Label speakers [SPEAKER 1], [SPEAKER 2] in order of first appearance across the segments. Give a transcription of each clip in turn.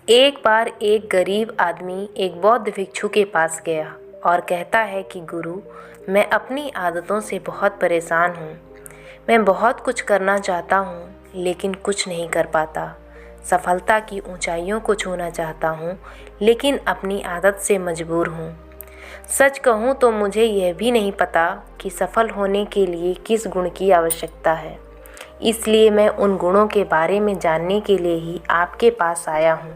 [SPEAKER 1] एक बार एक गरीब आदमी एक बौद्ध भिक्षु के पास गया और कहता है कि गुरु, मैं अपनी आदतों से बहुत परेशान हूँ। मैं बहुत कुछ करना चाहता हूँ लेकिन कुछ नहीं कर पाता। सफलता की ऊंचाइयों को छूना चाहता हूँ लेकिन अपनी आदत से मजबूर हूँ। सच कहूँ तो मुझे यह भी नहीं पता कि सफल होने के लिए किस गुण की आवश्यकता है। इसलिए मैं उन गुणों के बारे में जानने के लिए ही आपके पास आया हूँ।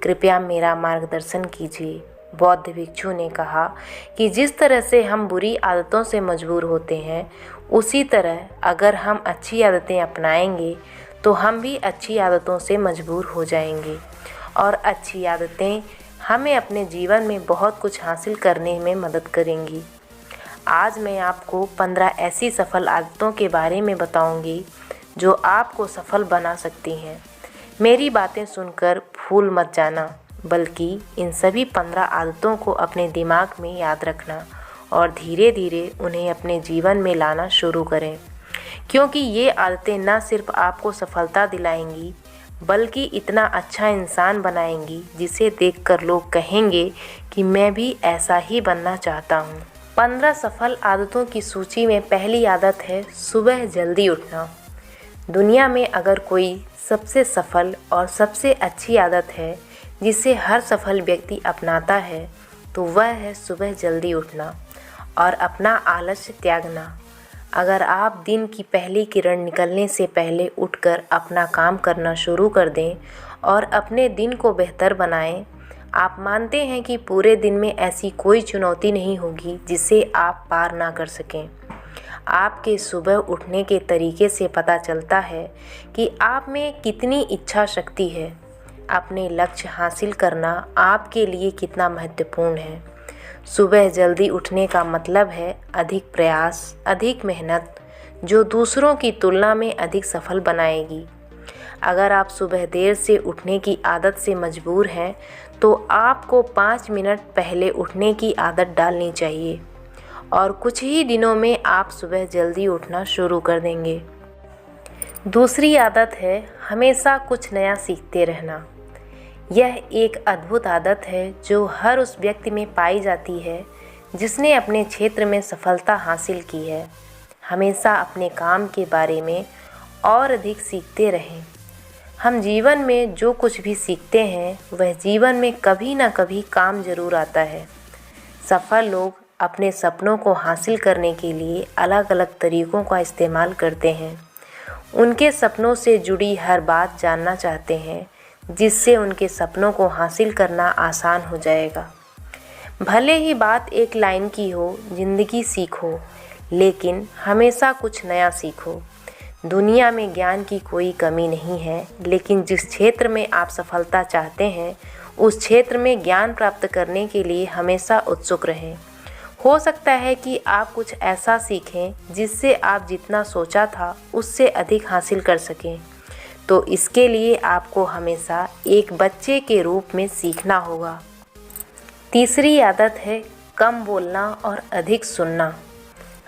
[SPEAKER 1] कृपया मेरा मार्गदर्शन कीजिए। बौद्ध भिक्षु ने कहा कि जिस तरह से हम बुरी आदतों से मजबूर होते हैं, उसी तरह अगर हम अच्छी आदतें अपनाएंगे तो हम भी अच्छी आदतों से मजबूर हो जाएंगे और अच्छी आदतें हमें अपने जीवन में बहुत कुछ हासिल करने में मदद करेंगी। आज मैं आपको 15 ऐसी सफल आदतों के बारे में बताऊंगी जो आपको सफल बना सकती हैं। मेरी बातें सुनकर भूल मत जाना, बल्कि इन सभी 15 आदतों को अपने दिमाग में याद रखना और धीरे धीरे उन्हें अपने जीवन में लाना शुरू करें, क्योंकि ये आदतें न सिर्फ आपको सफलता दिलाएंगी बल्कि इतना अच्छा इंसान बनाएंगी जिसे देखकर लोग कहेंगे कि मैं भी ऐसा ही बनना चाहता हूँ। 15 सफल आदतों की सूची में पहली आदत है सुबह जल्दी उठना। दुनिया में अगर कोई सबसे सफल और सबसे अच्छी आदत है जिसे हर सफल व्यक्ति अपनाता है तो वह है सुबह जल्दी उठना और अपना आलस्य त्यागना। अगर आप दिन की पहली किरण निकलने से पहले उठकर अपना काम करना शुरू कर दें और अपने दिन को बेहतर बनाएं, आप मानते हैं कि पूरे दिन में ऐसी कोई चुनौती नहीं होगी जिसे आप पार ना कर सकें। आपके सुबह उठने के तरीके से पता चलता है कि आप में कितनी इच्छा शक्ति है। अपने लक्ष्य हासिल करना आपके लिए कितना महत्वपूर्ण है। सुबह जल्दी उठने का मतलब है अधिक प्रयास, अधिक मेहनत, जो दूसरों की तुलना में अधिक सफल बनाएगी। अगर आप सुबह देर से उठने की आदत से मजबूर हैं तो आपको 5 मिनट पहले उठने की आदत डालनी चाहिए और कुछ ही दिनों में आप सुबह जल्दी उठना शुरू कर देंगे। दूसरी आदत है हमेशा कुछ नया सीखते रहना। यह एक अद्भुत आदत है जो हर उस व्यक्ति में पाई जाती है जिसने अपने क्षेत्र में सफलता हासिल की है। हमेशा अपने काम के बारे में और अधिक सीखते रहें। हम जीवन में जो कुछ भी सीखते हैं वह जीवन में कभी ना कभी काम जरूर आता है। सफल लोग अपने सपनों को हासिल करने के लिए अलग अलग तरीक़ों का इस्तेमाल करते हैं। उनके सपनों से जुड़ी हर बात जानना चाहते हैं जिससे उनके सपनों को हासिल करना आसान हो जाएगा। भले ही बात एक लाइन की हो, जिंदगी सीखो, लेकिन हमेशा कुछ नया सीखो। दुनिया में ज्ञान की कोई कमी नहीं है, लेकिन जिस क्षेत्र में आप सफलता चाहते हैं उस क्षेत्र में ज्ञान प्राप्त करने के लिए हमेशा उत्सुक रहें। हो सकता है कि आप कुछ ऐसा सीखें जिससे आप जितना सोचा था उससे अधिक हासिल कर सकें। तो इसके लिए आपको हमेशा एक बच्चे के रूप में सीखना होगा। तीसरी आदत है कम बोलना और अधिक सुनना।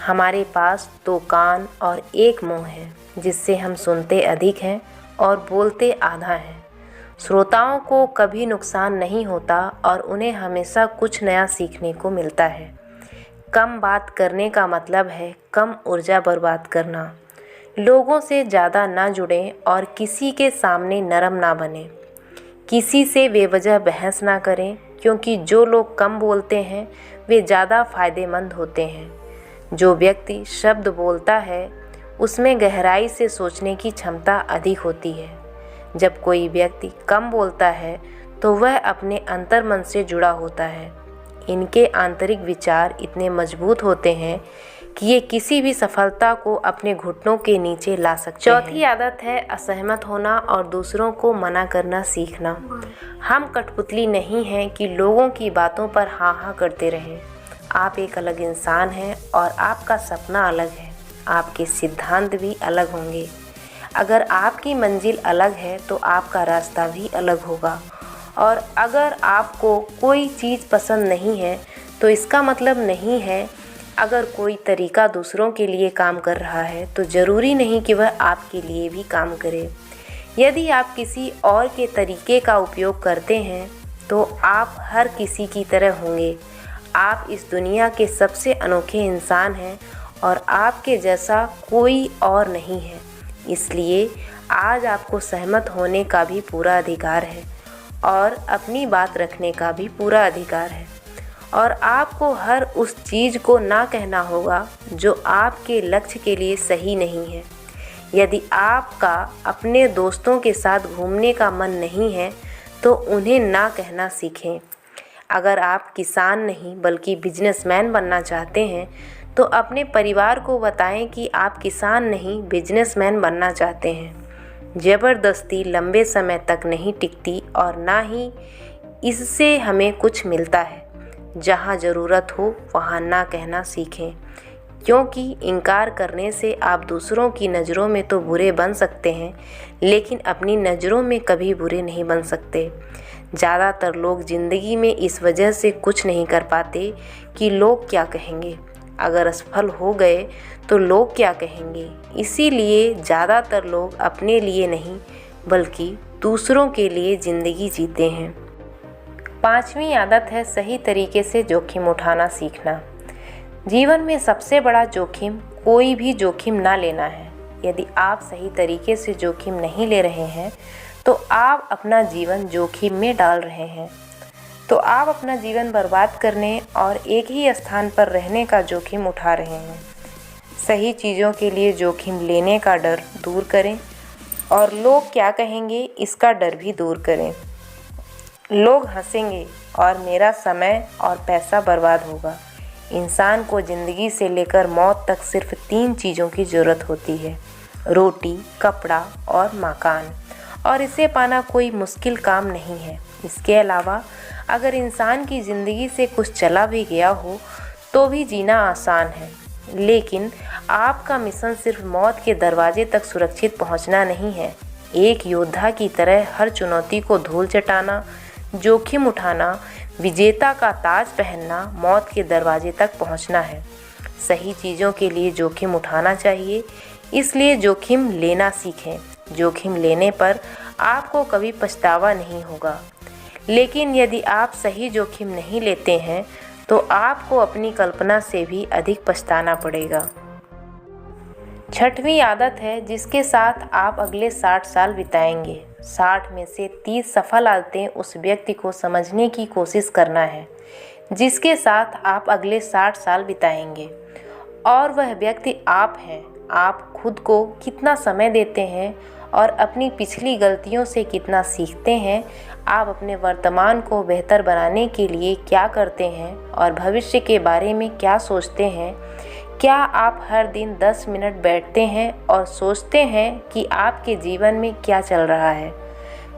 [SPEAKER 1] हमारे पास 2 कान और 1 मुंह है जिससे हम सुनते अधिक हैं और बोलते आधा हैं। श्रोताओं को कभी नुकसान नहीं होता और उन्हें हमेशा कुछ नया सीखने को मिलता है। कम बात करने का मतलब है कम ऊर्जा बर्बाद करना। लोगों से ज़्यादा ना जुड़ें और किसी के सामने नरम ना बने। किसी से बेवजह बहस ना करें, क्योंकि जो लोग कम बोलते हैं वे ज़्यादा फ़ायदेमंद होते हैं। जो व्यक्ति शब्द बोलता है उसमें गहराई से सोचने की क्षमता अधिक होती है। जब कोई व्यक्ति कम बोलता है तो वह अपने अंतर्मन से जुड़ा होता है। इनके आंतरिक विचार इतने मजबूत होते हैं कि ये किसी भी सफलता को अपने घुटनों के नीचे ला सकते हैं। चौथी आदत है असहमत होना और दूसरों को मना करना सीखना। हम कठपुतली नहीं हैं कि लोगों की बातों पर हाँ हाँ करते रहें। आप एक अलग इंसान हैं और आपका सपना अलग है। आपके सिद्धांत भी अलग होंगे। अगर आपकी मंजिल अलग है तो आपका रास्ता भी अलग होगा। और अगर आपको कोई चीज़ पसंद नहीं है तो इसका मतलब नहीं है अगर कोई तरीका दूसरों के लिए काम कर रहा है तो ज़रूरी नहीं कि वह आपके लिए भी काम करे। यदि आप किसी और के तरीके का उपयोग करते हैं तो आप हर किसी की तरह होंगे। आप इस दुनिया के सबसे अनोखे इंसान हैं और आपके जैसा कोई और नहीं है। इसलिए आज आपको सहमत होने का भी पूरा अधिकार है और अपनी बात रखने का भी पूरा अधिकार है। और आपको हर उस चीज़ को ना कहना होगा जो आपके लक्ष्य के लिए सही नहीं है। यदि आपका अपने दोस्तों के साथ घूमने का मन नहीं है तो उन्हें ना कहना सीखें। अगर आप किसान नहीं बल्कि बिजनेसमैन बनना चाहते हैं तो अपने परिवार को बताएं कि आप किसान नहीं बिजनेसमैन बनना चाहते हैं। ज़बरदस्ती लंबे समय तक नहीं टिकती और ना ही इससे हमें कुछ मिलता है। जहाँ ज़रूरत हो वहाँ ना कहना सीखें, क्योंकि इनकार करने से आप दूसरों की नज़रों में तो बुरे बन सकते हैं लेकिन अपनी नज़रों में कभी बुरे नहीं बन सकते। ज़्यादातर लोग ज़िंदगी में इस वजह से कुछ नहीं कर पाते कि लोग क्या कहेंगे। अगर असफल हो गए तो लोग क्या कहेंगे। इसीलिए ज़्यादातर लोग अपने लिए नहीं बल्कि दूसरों के लिए ज़िंदगी जीते हैं। 5वीं आदत है सही तरीके से जोखिम उठाना सीखना। जीवन में सबसे बड़ा जोखिम कोई भी जोखिम ना लेना है। यदि आप सही तरीके से जोखिम नहीं ले रहे हैं तो आप अपना जीवन जोखिम में डाल रहे हैं। तो आप अपना जीवन बर्बाद करने और एक ही स्थान पर रहने का जोखिम उठा रहे हैं। सही चीज़ों के लिए जोखिम लेने का डर दूर करें और लोग क्या कहेंगे इसका डर भी दूर करें। लोग हंसेंगे और मेरा समय और पैसा बर्बाद होगा। इंसान को ज़िंदगी से लेकर मौत तक सिर्फ 3 चीज़ों की ज़रूरत होती है, रोटी, कपड़ा और मकान, और इसे पाना कोई मुश्किल काम नहीं है। इसके अलावा अगर इंसान की ज़िंदगी से कुछ चला भी गया हो तो भी जीना आसान है। लेकिन आपका मिशन सिर्फ मौत के दरवाजे तक सुरक्षित पहुंचना नहीं है। एक योद्धा की तरह हर चुनौती को धूल चटाना, जोखिम उठाना, विजेता का ताज पहनना, मौत के दरवाजे तक पहुंचना है। सही चीज़ों के लिए जोखिम उठाना चाहिए, इसलिए जोखिम लेना सीखें। जोखिम लेने पर आपको कभी पछतावा नहीं होगा। लेकिन यदि आप सही जोखिम नहीं लेते हैं तो आपको अपनी कल्पना से भी अधिक पछताना पड़ेगा। 6वीं आदत है जिसके साथ आप अगले 60 साल बिताएंगे। 60 में से 30 सफल आदतें उस व्यक्ति को समझने की कोशिश करना है जिसके साथ आप अगले 60 साल बिताएंगे, और वह व्यक्ति आप हैं। आप खुद को कितना समय देते हैं और अपनी पिछली गलतियों से कितना सीखते हैं। आप अपने वर्तमान को बेहतर बनाने के लिए क्या करते हैं और भविष्य के बारे में क्या सोचते हैं। क्या आप हर दिन 10 मिनट बैठते हैं और सोचते हैं कि आपके जीवन में क्या चल रहा है,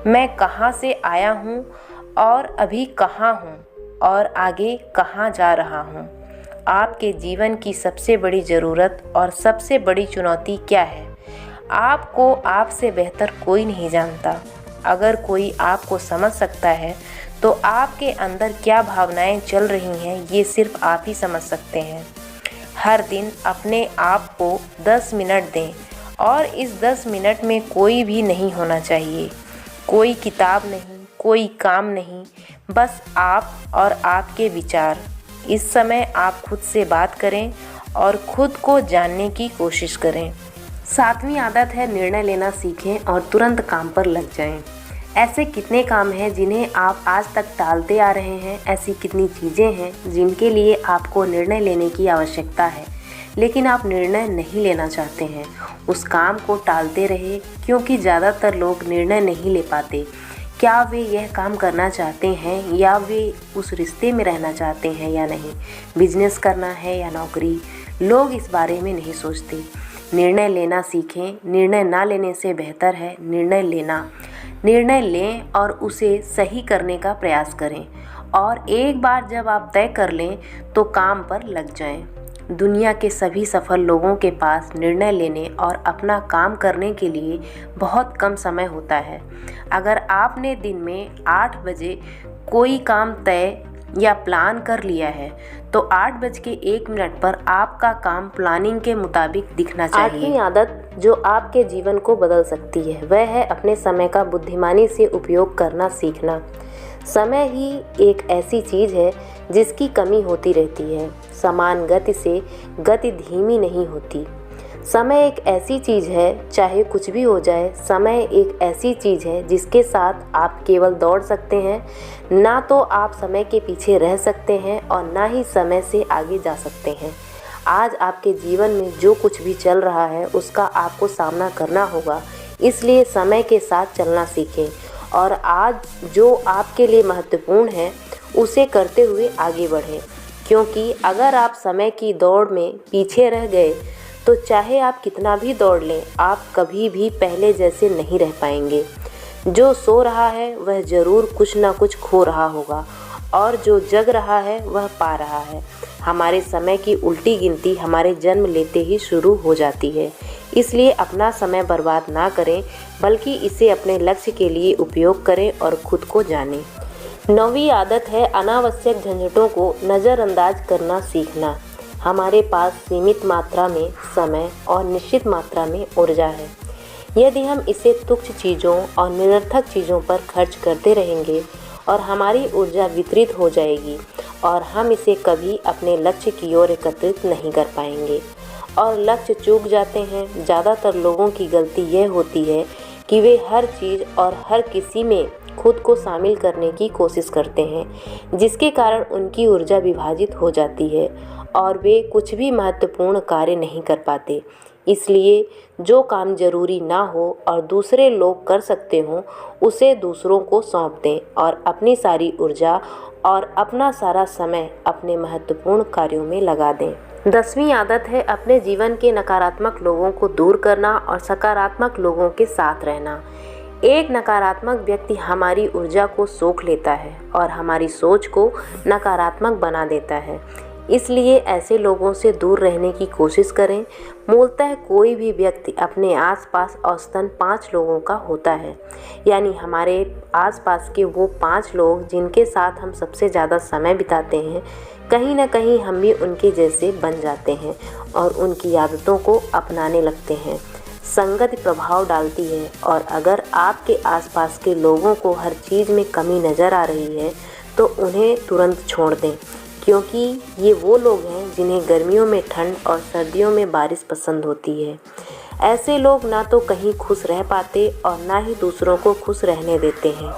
[SPEAKER 1] मैं कहाँ से आया हूँ और अभी कहाँ हूँ और आगे कहाँ जा रहा हूँ। आपके जीवन की सबसे बड़ी ज़रूरत और सबसे बड़ी चुनौती क्या है। आपको आपसे बेहतर कोई नहीं जानता। अगर कोई आपको समझ सकता है तो आपके अंदर क्या भावनाएं चल रही हैं ये सिर्फ आप ही समझ सकते हैं। हर दिन अपने आप को 10 मिनट दें और इस 10 मिनट में कोई भी नहीं होना चाहिए, कोई किताब नहीं, कोई काम नहीं, बस आप और आपके विचार। इस समय आप खुद से बात करें और खुद को जानने की कोशिश करें। 7वीं आदत है निर्णय लेना सीखें और तुरंत काम पर लग जाएं। ऐसे कितने काम हैं जिन्हें आप आज तक टालते आ रहे हैं। ऐसी कितनी चीज़ें हैं जिनके लिए आपको निर्णय लेने की आवश्यकता है लेकिन आप निर्णय नहीं लेना चाहते हैं। उस काम को टालते रहे क्योंकि ज़्यादातर लोग निर्णय नहीं ले पाते। क्या वे यह काम करना चाहते हैं या वे उस रिश्ते में रहना चाहते हैं या नहीं, बिजनेस करना है या नौकरी, लोग इस बारे में नहीं सोचते। निर्णय लेना सीखें। निर्णय ना लेने से बेहतर है निर्णय लेना। निर्णय लें और उसे सही करने का प्रयास करें, और एक बार जब आप तय कर लें तो काम पर लग जाएं। दुनिया के सभी सफल लोगों के पास निर्णय लेने और अपना काम करने के लिए बहुत कम समय होता है। अगर आपने दिन में 8 बजे कोई काम तय या प्लान कर लिया है तो 8:01 पर आपका काम प्लानिंग के मुताबिक दिखना चाहिए। 8वीं आदत जो आपके जीवन को बदल सकती है वह है अपने समय का बुद्धिमानी से उपयोग करना सीखना। समय ही एक ऐसी चीज़ है जिसकी कमी होती रहती है। समान गति से गति धीमी नहीं होती। समय एक ऐसी चीज़ है, चाहे कुछ भी हो जाए, समय एक ऐसी चीज़ है जिसके साथ आप केवल दौड़ सकते हैं, ना तो आप समय के पीछे रह सकते हैं और ना ही समय से आगे जा सकते हैं। आज आपके जीवन में जो कुछ भी चल रहा है उसका आपको सामना करना होगा, इसलिए समय के साथ चलना सीखें और आज जो आपके लिए महत्वपूर्ण है उसे करते हुए आगे बढ़ें, क्योंकि अगर आप समय की दौड़ में पीछे रह गए तो चाहे आप कितना भी दौड़ लें, आप कभी भी पहले जैसे नहीं रह पाएंगे। जो सो रहा है वह ज़रूर कुछ ना कुछ खो रहा होगा और जो जग रहा है वह पा रहा है। हमारे समय की उल्टी गिनती हमारे जन्म लेते ही शुरू हो जाती है, इसलिए अपना समय बर्बाद ना करें बल्कि इसे अपने लक्ष्य के लिए उपयोग करें और खुद को जानें। 9वीं आदत है अनावश्यक झंझटों को नज़रअंदाज करना सीखना। हमारे पास सीमित मात्रा में समय और निश्चित मात्रा में ऊर्जा है। यदि हम इसे तुच्छ चीज़ों और निरर्थक चीज़ों पर खर्च करते रहेंगे और हमारी ऊर्जा वितरित हो जाएगी और हम इसे कभी अपने लक्ष्य की ओर एकत्रित नहीं कर पाएंगे और लक्ष्य चूक जाते हैं। ज़्यादातर लोगों की गलती यह होती है कि वे हर चीज़ और हर किसी में खुद को शामिल करने की कोशिश करते हैं, जिसके कारण उनकी ऊर्जा विभाजित हो जाती है और वे कुछ भी महत्वपूर्ण कार्य नहीं कर पाते। इसलिए जो काम जरूरी ना हो और दूसरे लोग कर सकते हों उसे दूसरों को सौंप दें और अपनी सारी ऊर्जा और अपना सारा समय अपने महत्वपूर्ण कार्यों में लगा दें। 10वीं आदत है अपने जीवन के नकारात्मक लोगों को दूर करना और सकारात्मक लोगों के साथ रहना। एक नकारात्मक व्यक्ति हमारी ऊर्जा को सोख लेता है और हमारी सोच को नकारात्मक बना देता है, इसलिए ऐसे लोगों से दूर रहने की कोशिश करें। मूलतः कोई भी व्यक्ति अपने आसपास औसतन 5 लोगों का होता है, यानी हमारे आसपास के वो 5 लोग जिनके साथ हम सबसे ज़्यादा समय बिताते हैं, कहीं ना कहीं हम भी उनके जैसे बन जाते हैं और उनकी आदतों को अपनाने लगते हैं। संगत प्रभाव डालती है और अगर आपके आसपास के लोगों को हर चीज़ में कमी नज़र आ रही है तो उन्हें तुरंत छोड़ दें, क्योंकि ये वो लोग हैं जिन्हें गर्मियों में ठंड और सर्दियों में बारिश पसंद होती है। ऐसे लोग ना तो कहीं खुश रह पाते और ना ही दूसरों को खुश रहने देते हैं।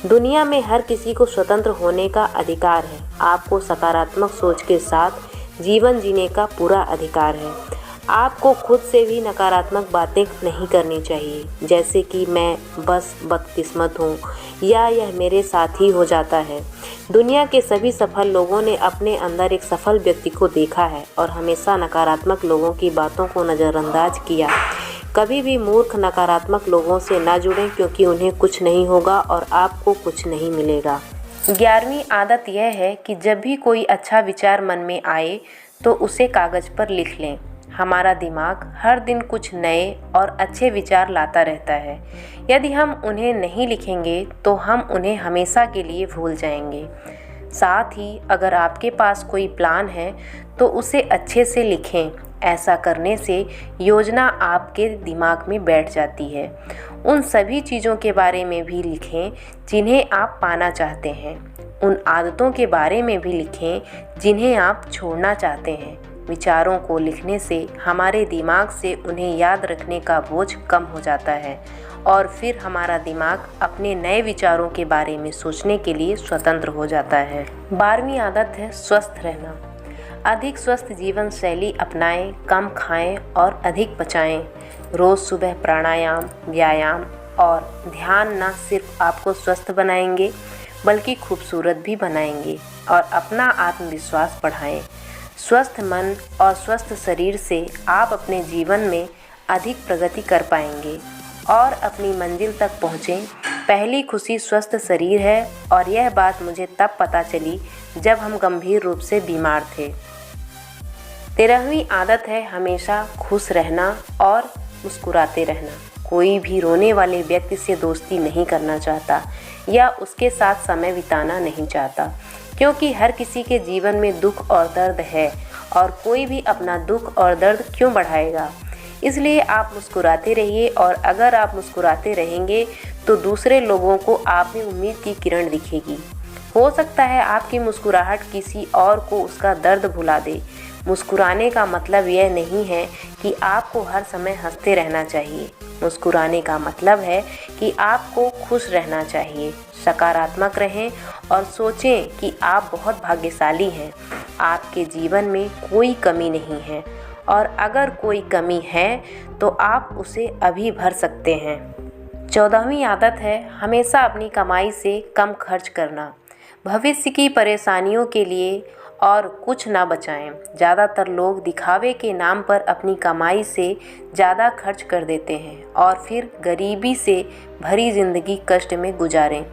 [SPEAKER 1] दुनिया में हर किसी को स्वतंत्र होने का अधिकार है। आपको सकारात्मक सोच के साथ जीवन जीने का पूरा अधिकार है। आपको खुद से भी नकारात्मक बातें नहीं करनी चाहिए, जैसे कि मैं बस बदकिस्मत हूँ या यह मेरे साथ ही हो जाता है। दुनिया के सभी सफल लोगों ने अपने अंदर एक सफल व्यक्ति को देखा है और हमेशा नकारात्मक लोगों की बातों को नज़रअंदाज किया। कभी भी मूर्ख नकारात्मक लोगों से ना जुड़ें, क्योंकि उन्हें कुछ नहीं होगा और आपको कुछ नहीं मिलेगा। 11वीं आदत यह है कि जब भी कोई अच्छा विचार मन में आए तो उसे कागज़ पर लिख लें। हमारा दिमाग हर दिन कुछ नए और अच्छे विचार लाता रहता है। यदि हम उन्हें नहीं लिखेंगे तो हम उन्हें हमेशा के लिए भूल जाएंगे। साथ ही अगर आपके पास कोई प्लान है तो उसे अच्छे से लिखें। ऐसा करने से योजना आपके दिमाग में बैठ जाती है। उन सभी चीज़ों के बारे में भी लिखें जिन्हें आप पाना चाहते हैं। उन आदतों के बारे में भी लिखें जिन्हें आप छोड़ना चाहते हैं। विचारों को लिखने से हमारे दिमाग से उन्हें याद रखने का बोझ कम हो जाता है और फिर हमारा दिमाग अपने नए विचारों के बारे में सोचने के लिए स्वतंत्र हो जाता है। 12वीं आदत है स्वस्थ रहना। अधिक स्वस्थ जीवन शैली अपनाएं, कम खाएं और अधिक पचाएं। रोज़ सुबह प्राणायाम, व्यायाम और ध्यान न सिर्फ आपको स्वस्थ बनाएंगे बल्कि खूबसूरत भी बनाएंगे और अपना आत्मविश्वास बढ़ाएं। स्वस्थ मन और स्वस्थ शरीर से आप अपने जीवन में अधिक प्रगति कर पाएंगे और अपनी मंजिल तक पहुँचें। पहली खुशी स्वस्थ शरीर है और यह बात मुझे तब पता चली जब हम गंभीर रूप से बीमार थे। 13वीं आदत है हमेशा खुश रहना और मुस्कुराते रहना। कोई भी रोने वाले व्यक्ति से दोस्ती नहीं करना चाहता या उसके साथ समय बिताना नहीं चाहता। क्योंकि हर किसी के जीवन में दुख और दर्द है और कोई भी अपना दुख और दर्द क्यों बढ़ाएगा। इसलिए आप मुस्कुराते रहिए और अगर आप मुस्कुराते रहेंगे तो दूसरे लोगों को आप में उम्मीद की किरण दिखेगी। हो सकता है आपकी मुस्कुराहट किसी और को उसका दर्द भुला दे। मुस्कुराने का मतलब यह नहीं है कि आपको हर समय हंसते रहना चाहिए। मुस्कुराने का मतलब है कि आपको खुश रहना चाहिए। सकारात्मक रहें और सोचें कि आप बहुत भाग्यशाली हैं। आपके जीवन में कोई कमी नहीं है और अगर कोई कमी है तो आप उसे अभी भर सकते हैं। 14वीं आदत है हमेशा अपनी कमाई से कम खर्च करना। भविष्य की परेशानियों के लिए और कुछ ना बचाएं। ज़्यादातर लोग दिखावे के नाम पर अपनी कमाई से ज़्यादा खर्च कर देते हैं और फिर गरीबी से भरी ज़िंदगी कष्ट में गुजारें।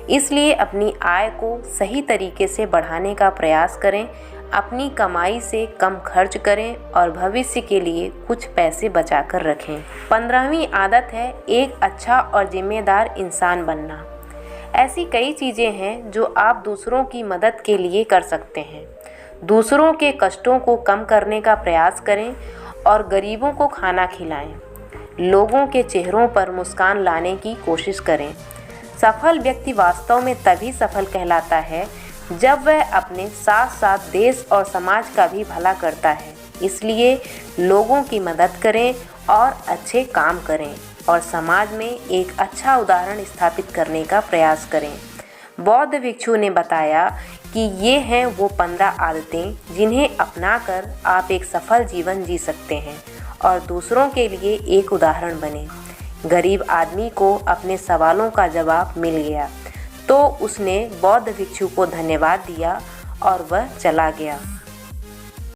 [SPEAKER 1] इसलिए अपनी आय को सही तरीके से बढ़ाने का प्रयास करें, अपनी कमाई से कम खर्च करें और भविष्य के लिए कुछ पैसे बचा कर रखें। 15वीं आदत है एक अच्छा और जिम्मेदार इंसान बनना। ऐसी कई चीज़ें हैं जो आप दूसरों की मदद के लिए कर सकते हैं। दूसरों के कष्टों को कम करने का प्रयास करें और गरीबों को खाना खिलाएं। लोगों के चेहरों पर मुस्कान लाने की कोशिश करें। सफल व्यक्ति वास्तव में तभी सफल कहलाता है जब वह अपने साथ साथ देश और समाज का भी भला करता है। इसलिए लोगों की मदद करें और अच्छे काम करें और समाज में एक अच्छा उदाहरण स्थापित करने का प्रयास करें। बौद्ध भिक्षु ने बताया कि ये हैं वो 15 आदतें जिन्हें अपनाकर आप एक सफल जीवन जी सकते हैं और दूसरों के लिए एक उदाहरण बने। गरीब आदमी को अपने सवालों का जवाब मिल गया तो उसने बौद्ध भिक्षु को धन्यवाद दिया और वह चला गया।